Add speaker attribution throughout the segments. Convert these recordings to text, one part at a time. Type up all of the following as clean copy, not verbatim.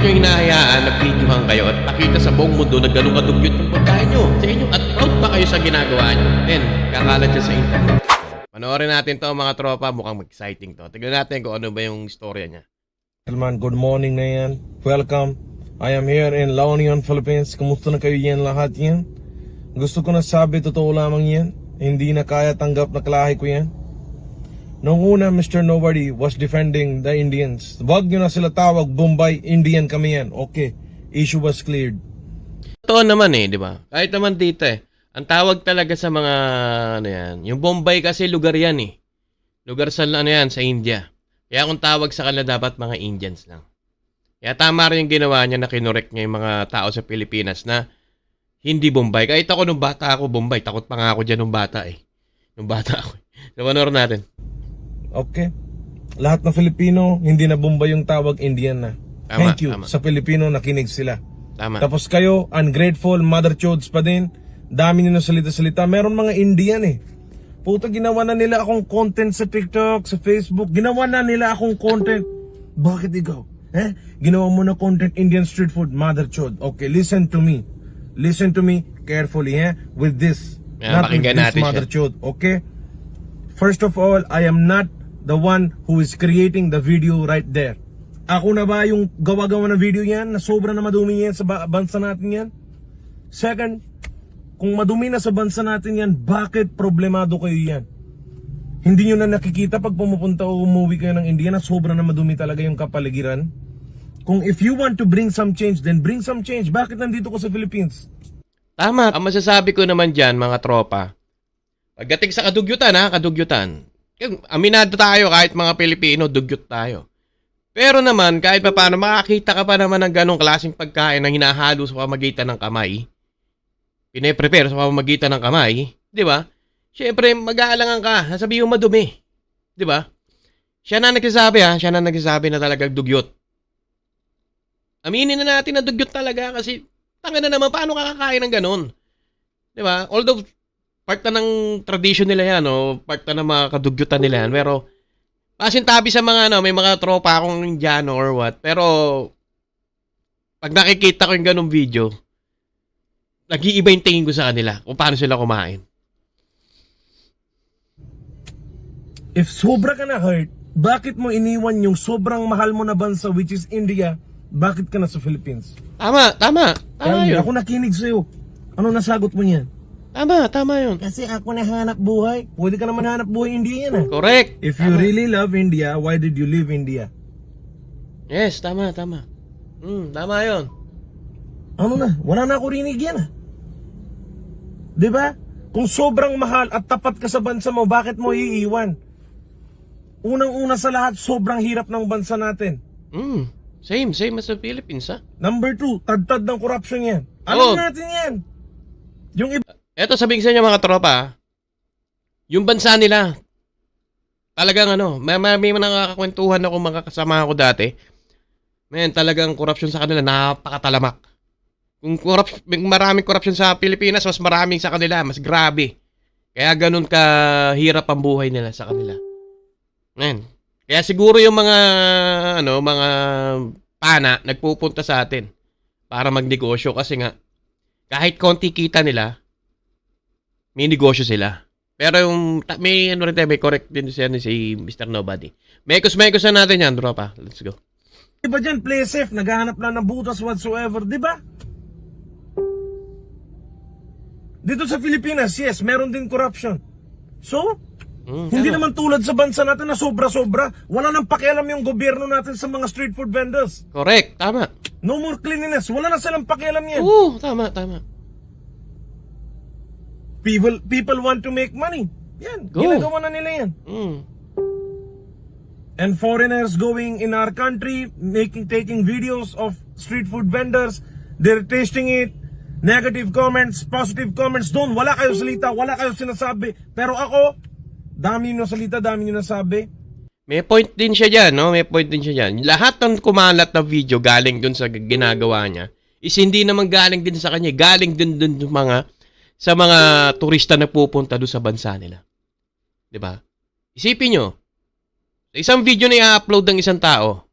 Speaker 1: nyo hinahayaan na videohan kayo at pakita sa buong mundo na ganun kadugyot yung pagkain nyo sa inyo at proud pa kayo sa ginagawa nyo. Then, kakalat siya sa internet. Panoorin natin to mga tropa, mukhang exciting to. Tignan natin kung ano ba yung istorya niya.
Speaker 2: Gentlemen, good morning na yan. Welcome. I am here in La Union, Philippines. Kumusta na kayo yan lahat yan? Gusto ko na sabi, totoo lamang yan. Hindi na kaya tanggap na kalahi ko yan. Noong una, Mr. Nobody was defending the Indians. Wag nyo na sila tawag, Bombay, Indian kami yan. Okay, issue was cleared.
Speaker 1: Totoo naman di ba? Kahit naman dito ang tawag talaga sa mga, yung Bombay kasi lugar yan Lugar sa, sa India. Kaya kung tawag sa kanila dapat mga Indians lang. Kaya tama rin yung ginawa niya na kinorek niya yung mga tao sa Pilipinas na hindi Bombay. Kahit ako nung bata ako, Bombay. Takot pa nga ako dyan nung bata Nung bata ako. So, panoorin natin.
Speaker 2: Okay. Lahat ng Filipino, hindi na Bombay yung tawag, Indian na.
Speaker 1: Tama,
Speaker 2: Thank you.
Speaker 1: tama.
Speaker 2: Sa Pilipino, nakinig sila.
Speaker 1: Tama.
Speaker 2: Tapos kayo, ungrateful, mother chodes pa din. Dami nyo na salita-salita. Meron mga Indian Puta, ginawa na nila akong content sa TikTok, sa Facebook. Ginawa na nila akong content. Bakit ikaw? Ginawa mo na content Indian street food, mother chode. Okay, listen to me. Listen to me carefully, with this.
Speaker 1: Yeah,
Speaker 2: not with
Speaker 1: pakinggan
Speaker 2: this
Speaker 1: natin
Speaker 2: mother
Speaker 1: siya.
Speaker 2: chode, okay? First of all, I am not the one who is creating the video right there. Ako na ba yung gawa-gawa ng video yan na sobra na madumi yan sa bansa natin yan? Second, kung madumi na sa bansa natin yan, bakit problemado kayo yan? Hindi nyo na nakikita pag pumupunta o umuwi kayo ng India na sobra na madumi talaga yung kapaligiran? Kung if you want to bring some change, then bring some change. Bakit nandito ko sa Philippines?
Speaker 1: Tama. Ang masasabi ko naman dyan, mga tropa, pagdating sa kadugyutan. Aminado tayo kahit mga Pilipino, dugyot tayo. Pero naman, kahit pa paano, makakita ka pa naman ng ganong klaseng pagkain na hinahalo sa pamagitan ng kamay. Pine-prepare sa pamagitan ng kamay. Di ba? Siyempre, mag-aalangan ka. Sasabihin mo madumi. Di ba? Siya na nagsasabi na talagang dugyot. Aminin na natin na dugyot talaga kasi tanga na naman, paano kakakain ng ganon? Di ba? Although, part na ng tradition nila yan, part na ng mga kadugyutan nila yan. Pero, pasintabi sa mga, may mga tropa akong Indiano or what. Pero, pag nakikita ko yung ganong video, nag-iiba yung tingin ko sa kanila kung paano sila kumain.
Speaker 2: If sobra ka na hurt, bakit mo iniwan yung sobrang mahal mo na bansa which is India? Bakit ka na sa Philippines?
Speaker 1: Tama yun.
Speaker 2: Ako nakinig sa'yo. Ano nasagot mo niyan?
Speaker 1: Tama yun.
Speaker 2: Kasi ako nahanap buhay. Pwede ka naman hanap buhay India yan
Speaker 1: Correct.
Speaker 2: If you really love India, why did you leave India?
Speaker 1: Yes, tama. Tama yun.
Speaker 2: Ano na? Wala na ako rinig yan Diba? Kung sobrang mahal at tapat ka sa bansa mo, bakit mo iiwan? Unang-una sa lahat, sobrang hirap ng bansa natin.
Speaker 1: Same as the Philippines,
Speaker 2: Number 2, tad-tad ng corruption yan. Alam natin yan. Yung iba...
Speaker 1: Eto, sabihin sa inyo mga tropa, yung bansa nila, talagang may nakakakwentuhan ako mga kasama ko dati. Talagang corruption sa kanila, napakatalamak. Kung maraming corruption sa Pilipinas, mas maraming sa kanila, mas grabe. Kaya ganun kahirap ang buhay nila sa kanila. Kaya siguro yung mga pana nagpupunta sa atin para magnegosyo kasi nga kahit konti kita nila, may negosyo sila. Pero yung may correct din si Mr. Nobody. Mekos na natin yan, tropa. Let's go.
Speaker 2: Iba dyan, play safe, naghahanap lang ng butas whatsoever, di ba? Dito sa Pilipinas, yes, meron din corruption. So, hindi naman tulad sa bansa natin na sobra-sobra. Wala nang pakialam yung gobyerno natin sa mga street food vendors.
Speaker 1: Correct, tama.
Speaker 2: No more cleanliness, wala na silang pakialam yan.
Speaker 1: Oo, tama.
Speaker 2: People want to make money. Yan, ginagawa na nila yan. And foreigners going in our country, taking videos of street food vendors, they're tasting it. Negative comments, positive comments, doon wala kayo salita, wala kayo sinasabi. Pero ako, dami nyo salita, dami nyo nasabi.
Speaker 1: May point din siya dyan, May point din siya dyan. Lahat ng kumalat na video galing dun sa ginagawa niya is hindi naman galing din sa kanya. Galing din dun sa mga turista na pupunta doon sa bansa nila. 'Di ba? Isipin nyo, sa isang video na i-upload ng isang tao,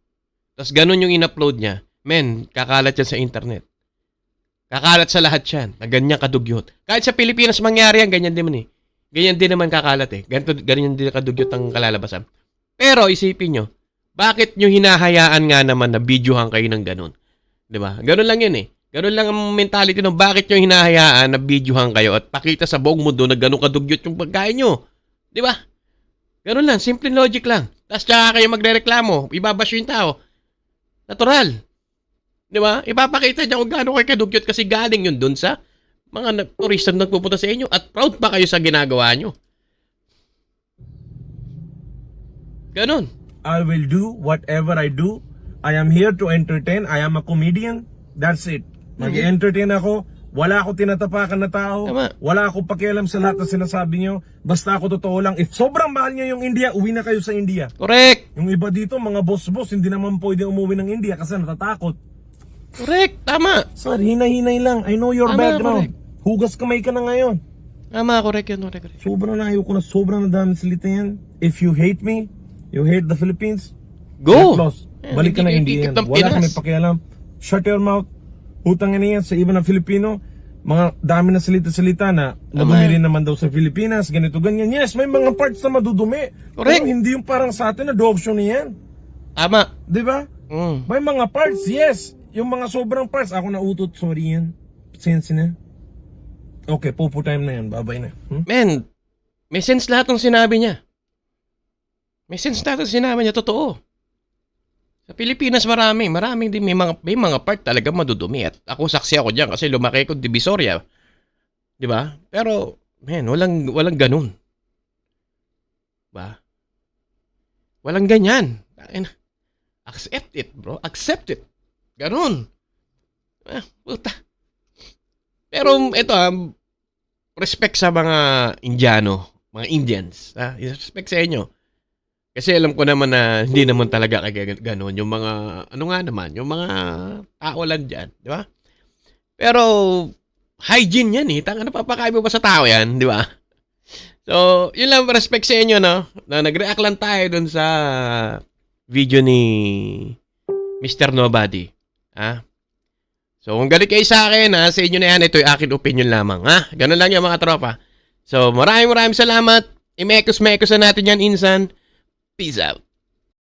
Speaker 1: tapos ganun yung in-upload niya, Men, kakalat yan sa internet. Kakalat sa lahat yan. Na ganyan kadugyot. Kahit sa Pilipinas mangyari yan, ganyan din man eh. Ganyan din naman kakalat eh. Ganyan din kadugyot ang kalalabasan. Pero isipin nyo, bakit nyo hinahayaan nga naman na videohan kayo ng ganun? Diba? Ganun lang yun eh. Ganun lang ang mentality ng bakit nyo hinahayaan na videohan kayo at pakita sa buong mundo na ganun kadugyot yung pagkain nyo. Diba? Ganun lang. Simple logic lang. Tapos tsaka kayo magrereklamo. Ibabash yung tao. Natural. Di ba? Ipapakita niya kung gaano kayo kadugyot kasi galing yun dun sa mga turista na nagpupunta sa inyo at proud pa kayo sa ginagawa nyo. Ganon.
Speaker 2: I will do whatever I do. I am here to entertain. I am a comedian. That's it. Mag-entertain ako. Wala ako tinatapakan na tao.
Speaker 1: Tama.
Speaker 2: Wala ako pakialam sa lahat na sinasabi nyo. Basta ako totoo lang. If sobrang mahal nyo yung India, uwi na kayo sa India.
Speaker 1: Correct.
Speaker 2: Yung iba dito, mga boss-boss, hindi naman pwede umuwi ng India kasi natatakot.
Speaker 1: Correct. Tama.
Speaker 2: Sir, hinay-hinay lang. I know your
Speaker 1: Tama,
Speaker 2: background. Hugas kamay ka na ngayon.
Speaker 1: Tama. Correct yun. Correct.
Speaker 2: Sobrang na ayoko na. Sobrang na dami salita yan. If you hate me, you hate the Philippines,
Speaker 1: Go.
Speaker 2: get lost. Balik ka na India yan. Wala kami pakialam. Shut your mouth. Utang na yan sa iba ng Filipino. Mga dami na salita-salita na madumi rin naman daw sa Pilipinas. Ganito, ganyan. Yes, may mga parts na madudumi.
Speaker 1: Correct.
Speaker 2: Pero hindi yung parang sa atin na dog show na yan.
Speaker 1: Tama.
Speaker 2: Di ba? May mga parts, yes. Yung mga sobrang parts, ako na utot. Sorry yan. Sense na. Okay, pupo time na yan. Bye-bye na.
Speaker 1: Men, may sense lahat ng sinabi niya. May sense lahat ng sinabi niya. Totoo. Sa Pilipinas maraming din may mga part talaga madudumi at ako saksi ako diyan kasi lumaki ko Divisoria. 'Di ba? Pero men, walang ganun. Ba? Walang ganyan. Accept it, bro. Accept it. Ganun. Puta. Pero ito respect sa mga Indiano, mga Indians, respect sa inyo. Kasi alam ko naman na hindi naman talaga kaya gano'n. Yung mga, ano nga naman, yung mga tao lang dyan. Di ba? Pero, hygiene yan eh. Tanga na papakain mo ba sa tao yan? Di ba? So, yun lang, respect sa inyo, no? Na nag-react lang tayo dun sa video ni Mr. Nobody. Ha? So, kung galit kayo sa akin, ha? Sa inyo na yan, ito yung akin opinion lamang. Ha? Ganun lang yung mga tropa. So, maraming salamat. I-mekos na natin yan, insan. Peace out.